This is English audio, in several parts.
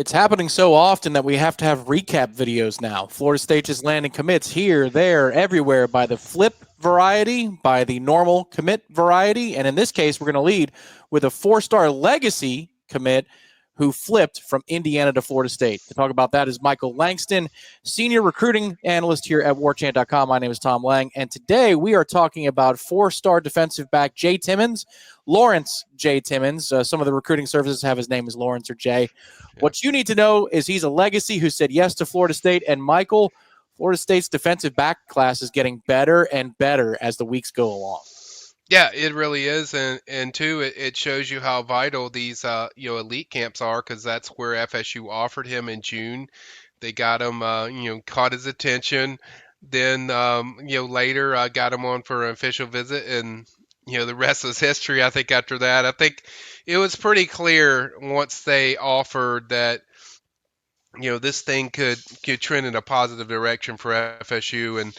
It's happening so often that we have to have recap videos now. Florida State is landing commits here, there, everywhere by the flip variety, by the normal commit variety. And in this case, we're going to lead with a four-star legacy commit who flipped from Indiana to Florida State. To talk about that is Michael Langston, senior recruiting analyst here at Warchant.com. My name is Tom Lang, and today we are talking about four-star defensive back Jay Timmons, Lawrence J. Timmons. Some of the recruiting services have his name as Lawrence or Jay. What you need to know is he's a legacy who said yes to Florida State, and Michael, Florida State's defensive back class is getting better and better as the weeks go along. Yeah, it really is, and two, it shows you how vital these elite camps are, because that's where FSU offered him in June. They got him, caught his attention. Then later got him on for an official visit, and the rest is history. I think after that, I think it was pretty clear once they offered that this thing could trend in a positive direction for FSU, and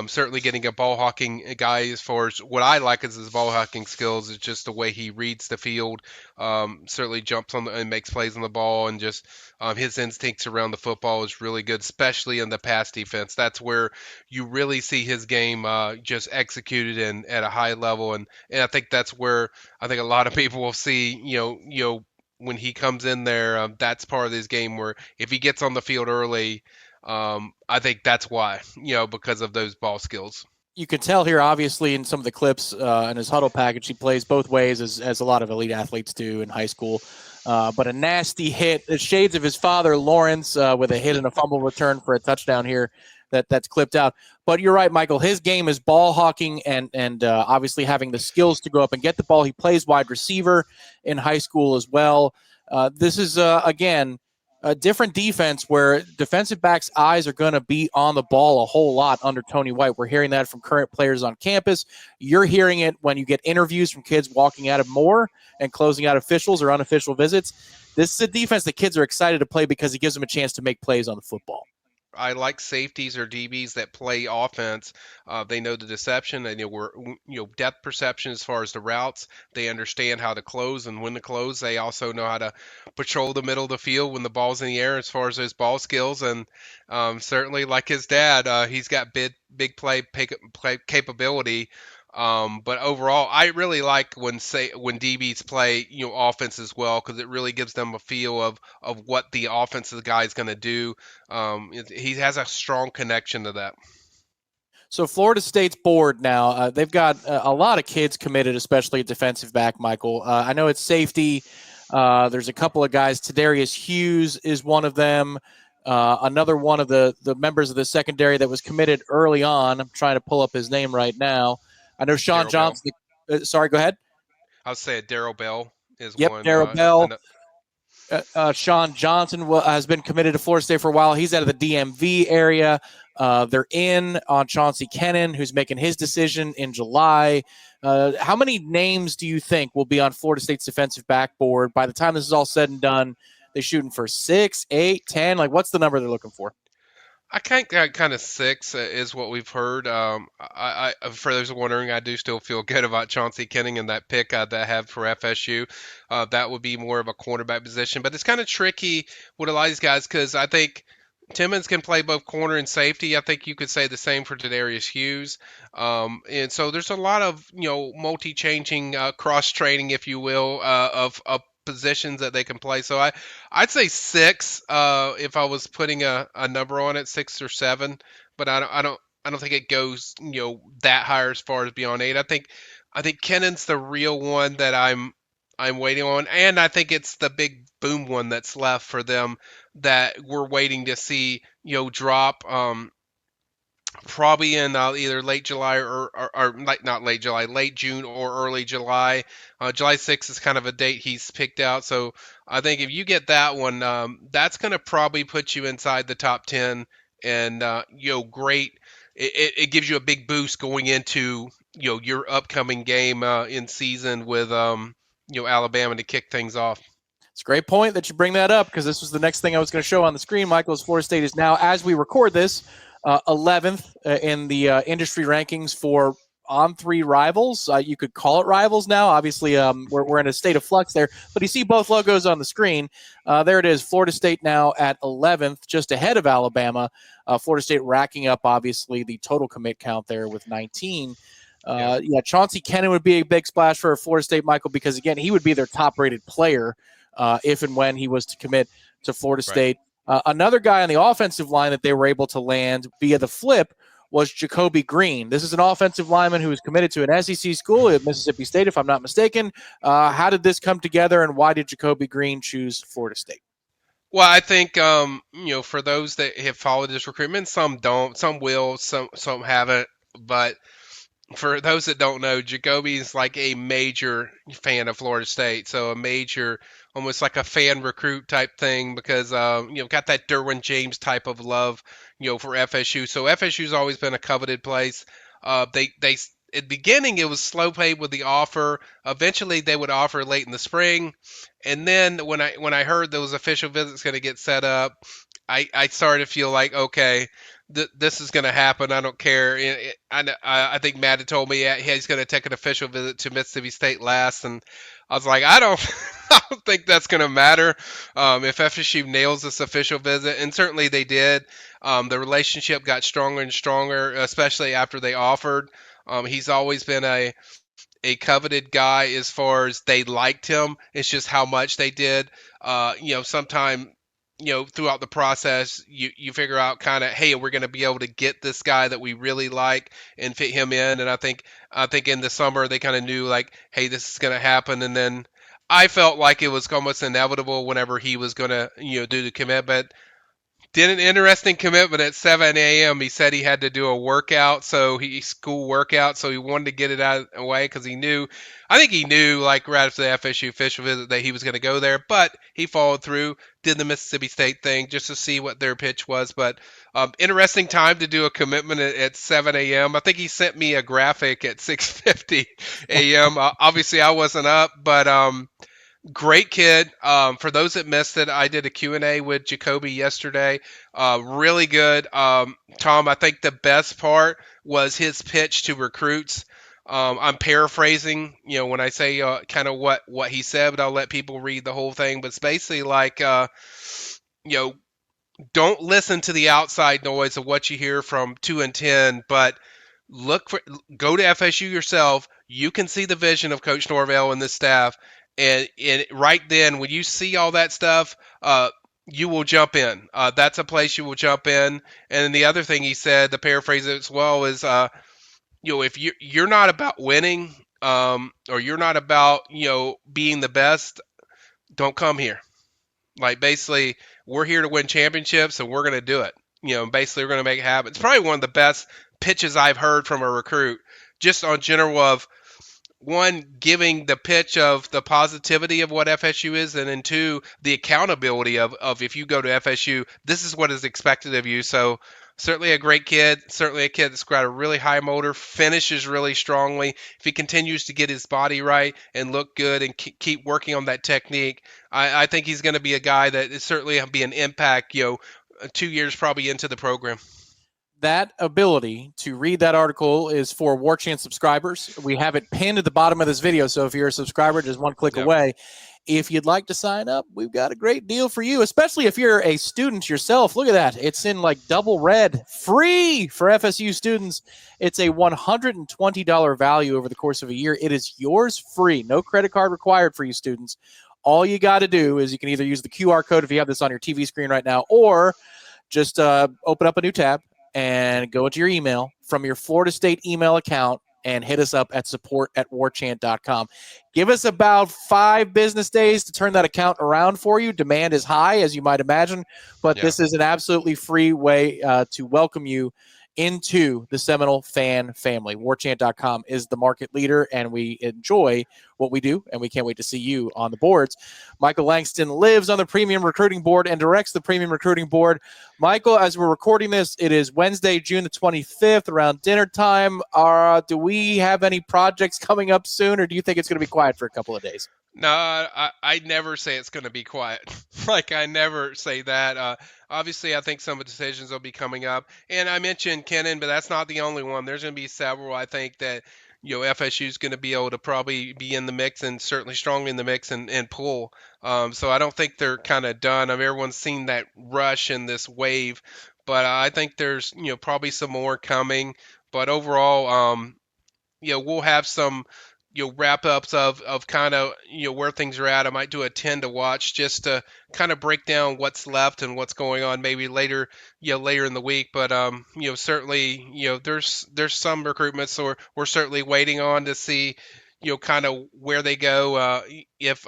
certainly getting a ball hawking guy. As far as what I like is his ball hawking skills, is just the way he reads the field. Certainly jumps on and makes plays on the ball, and just his instincts around the football is really good, especially in the pass defense. That's where you really see his game just executed and at a high level, and I think that's where I think a lot of people will see when he comes in there, that's part of his game where if he gets on the field early, I think that's why, because of those ball skills. You can tell here, obviously, in some of the clips in his huddle package, he plays both ways, as a lot of elite athletes do in high school. But a nasty hit, the shades of his father, Lawrence, with a hit and a fumble return for a touchdown here that's clipped out. But you're right, Michael. His game is ball hawking and obviously having the skills to go up and get the ball. He plays wide receiver in high school as well. This is, again, a different defense where defensive backs' eyes are going to be on the ball a whole lot under Tony White. We're hearing that from current players on campus. You're hearing it when you get interviews from kids walking out of Moore and closing out officials or unofficial visits. This is a defense that kids are excited to play because it gives them a chance to make plays on the football. I like safeties or DBs that play offense. They know the deception. They know depth perception as far as the routes. They understand how to close and when to close. They also know how to patrol the middle of the field when the ball's in the air as far as those ball skills. And certainly, like his dad, he's got big play capability. But overall, I really like when DBs play offense as well, because it really gives them a feel of what the offensive guy is going to do. He has a strong connection to that. So Florida State's board now, they've got a lot of kids committed, especially at defensive back, Michael. I know it's safety. There's a couple of guys. Tadarius Hughes is one of them. Another one of the members of the secondary that was committed early on. I'm trying to pull up his name right now. I know Sean Darryl Johnson. Sorry, go ahead. I would say Darryl Bell is Yep, one. Darryl Bell. Sean Johnson has been committed to Florida State for a while. He's out of the DMV area. They're in on Chauncey Kennan, who's making his decision in July. How many names do you think will be on Florida State's defensive backboard by the time this is all said and done? They're shooting for 6, 8, 10. Like, what's the number they're looking for? I think kind of 6 is what we've heard. I for those wondering, I do still feel good about Chauncey Kenning and that pick that I have for FSU. That would be more of a cornerback position, but it's kind of tricky with a lot of these guys because I think Timmons can play both corner and safety. I think you could say the same for Tadarius Hughes. And so there's a lot of multi-changing cross training, if you will, of positions that they can play. So I'd say 6 if I was putting a number on it, 6 or 7. But I don't think it goes that higher as far as beyond 8. I think Kennan's the real one that I'm waiting on, and I think it's the big boom one that's left for them that we're waiting to see drop. Probably in either late July or not late July, late June or early July. July 6th is kind of a date he's picked out. So I think if you get that one, that's going to probably put you inside the top 10. And, great. It gives you a big boost going into, your upcoming game in season with, Alabama to kick things off. It's a great point that you bring that up because this was the next thing I was going to show on the screen. Michael's Florida State is now, as we record this, 11th in the industry rankings for on-3 rivals. You could call it rivals now. Obviously, we're in a state of flux there. But you see both logos on the screen. There it is. Florida State now at 11th, just ahead of Alabama. Florida State racking up, obviously, the total commit count there with 19. Chauncey Kennan would be a big splash for Florida State, Michael, because, again, he would be their top-rated player if and when he was to commit to Florida State. Another guy on the offensive line that they were able to land via the flip was Jacobe Green. This is an offensive lineman who was committed to an SEC school at Mississippi State, if I'm not mistaken. How did this come together, and why did Jacobe Green choose Florida State? Well, I think for those that have followed this recruitment, some don't, some will, some haven't. But for those that don't know, Jacoby is like a major fan of Florida State, so a major, almost like a fan recruit type thing, because got that Derwin James type of love, for FSU. So FSU's always been a coveted place. They at the beginning it was slow paid with the offer. Eventually they would offer late in the spring, and then when I heard those official visits going to get set up, I started to feel like, okay, this is going to happen. I don't care. I think Matt had told me he's going to take an official visit to Mississippi State last, and I was like, I don't think that's going to matter if FSU nails this official visit, and certainly they did. The relationship got stronger and stronger, especially after they offered. He's always been a coveted guy as far as they liked him. It's just how much they did. Sometime throughout the process, you figure out kind of, hey, we're going to be able to get this guy that we really like and fit him in. And I think in the summer they kind of knew, like, hey, this is going to happen. And then I felt like it was almost inevitable whenever he was going to do the commitment. Did an interesting commitment at 7 a.m. He said he had to do a workout, school workout, so he wanted to get it out of the way because he knew, like right after the FSU official visit, that he was going to go there. But he followed through, did the Mississippi State thing just to see what their pitch was. But interesting time to do a commitment at 7 a.m. I think he sent me a graphic at 6:50 a.m. Obviously, I wasn't up, but great kid. For those that missed it, I did a Q&A with Jacobe yesterday. Really good. Tom, I think the best part was his pitch to recruits. I'm paraphrasing, when I say kind of what he said, but I'll let people read the whole thing. But it's basically like, don't listen to the outside noise of what you hear from 2 and 10, but go to FSU yourself. You can see the vision of Coach Norvell and the staff. And right then, when you see all that stuff, you will jump in. That's a place you will jump in. And then the other thing he said, to paraphrase it as well, is, if you're not about winning, or you're not about, being the best, don't come here. Like, basically, we're here to win championships, and we're going to do it. Basically, we're going to make it happen. It's probably one of the best pitches I've heard from a recruit, just on general of, one, giving the pitch of the positivity of what FSU is, and then two, the accountability of if you go to FSU, this is what is expected of you. So certainly a great kid, certainly a kid that's got a really high motor, finishes really strongly. If he continues to get his body right and look good and keep working on that technique, I think he's going to be a guy that is certainly be an impact, 2 years probably into the program. That ability to read that article is for Warchant subscribers. We have it pinned at the bottom of this video, so if you're a subscriber, just one click away. If you'd like to sign up, we've got a great deal for you, especially if you're a student yourself. Look at that. It's in like double red, free for FSU students. It's a $120 value over the course of a year. It is yours free. No credit card required for you students. All you got to do is you can either use the QR code if you have this on your TV screen right now, or just open up a new tab and go into your email from your Florida State email account and hit us up at support@warchant.com. Give us about 5 business days to turn that account around for you. Demand is high, as you might imagine, but this is an absolutely free way to welcome you into the Seminole fan family. Warchant.com is the market leader, and we enjoy what we do, and we can't wait to see you on the boards. Michael Langston lives on the Premium Recruiting Board and directs the Premium Recruiting Board. Michael, as we're recording this, it is Wednesday, June the 25th, around dinner time. Do we have any projects coming up soon, or do you think it's going to be quiet for a couple of days? No, I never say it's going to be quiet. Like I never say that. Obviously, I think some of the decisions will be coming up, and I mentioned Kennan, but that's not the only one. There's going to be several. I think that FSU is going to be able to probably be in the mix and certainly strongly in the mix and pull. So I don't think they're kind of done. I mean, everyone's seen that rush and this wave, but I think there's probably some more coming. But overall, we'll have some, wrap ups of kind of, where things are at. I might do a 10 to watch just to kind of break down what's left and what's going on maybe later, later in the week. But, certainly, there's some recruitments or we're certainly waiting on to see, kind of where they go. If,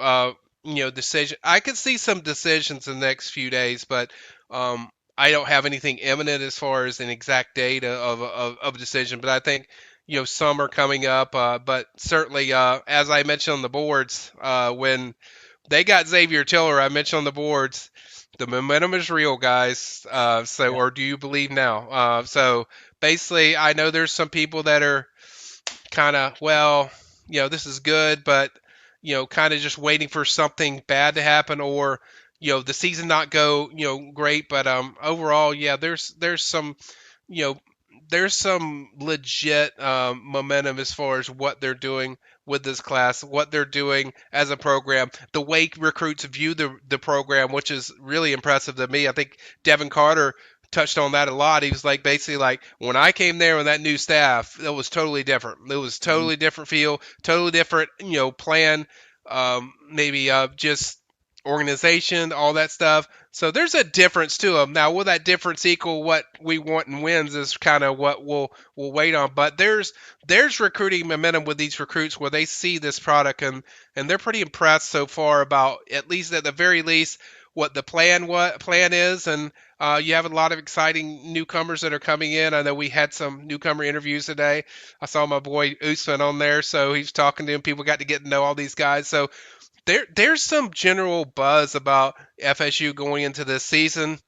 decision, I could see some decisions in the next few days, but, I don't have anything imminent as far as an exact date of a decision, but I think some are coming up, but certainly, as I mentioned on the boards, when they got Xavier Tiller, I mentioned on the boards, the momentum is real, guys. So, Yeah. or do you believe now? So, basically, I know there's some people that are kind of, well, this is good, but kind of just waiting for something bad to happen, or the season not go, great. But overall, yeah, there's some you know, there's some legit momentum as far as what they're doing with this class, what they're doing as a program, the way recruits view the program, which is really impressive to me. I think Devin Carter touched on that a lot. He was like, basically like, when I came there with that new staff, it was totally different. It was Mhm. totally different feel, totally different, plan, maybe just organization, all that stuff. So there's a difference to them. Now, will that difference equal what we want and wins is kind of what we'll wait on. But there's recruiting momentum with these recruits where they see this product and they're pretty impressed so far about, at least at the very least, what the plan is. And you have a lot of exciting newcomers that are coming in. I know we had some newcomer interviews today. I saw my boy Usman on there, so he's talking to him. People got to get to know all these guys. So there's some general buzz about FSU going into this season.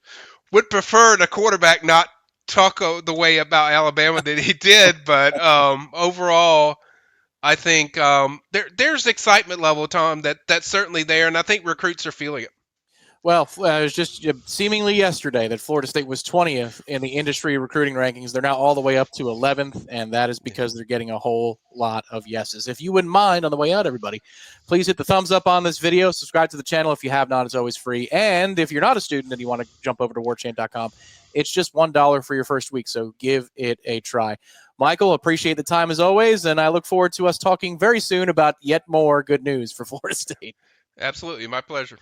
Would prefer the quarterback not talk the way about Alabama that he did, but overall, I think there's excitement level, Tom, that's certainly there, and I think recruits are feeling it. Well, it was just seemingly yesterday that Florida State was 20th in the industry recruiting rankings. They're now all the way up to 11th, and that is because they're getting a whole lot of yeses. If you wouldn't mind, on the way out, everybody, please hit the thumbs up on this video. Subscribe to the channel if you have not. It's always free. And if you're not a student and you want to jump over to warchant.com, it's just $1 for your first week, so give it a try. Michael, appreciate the time as always, and I look forward to us talking very soon about yet more good news for Florida State. Absolutely, my pleasure.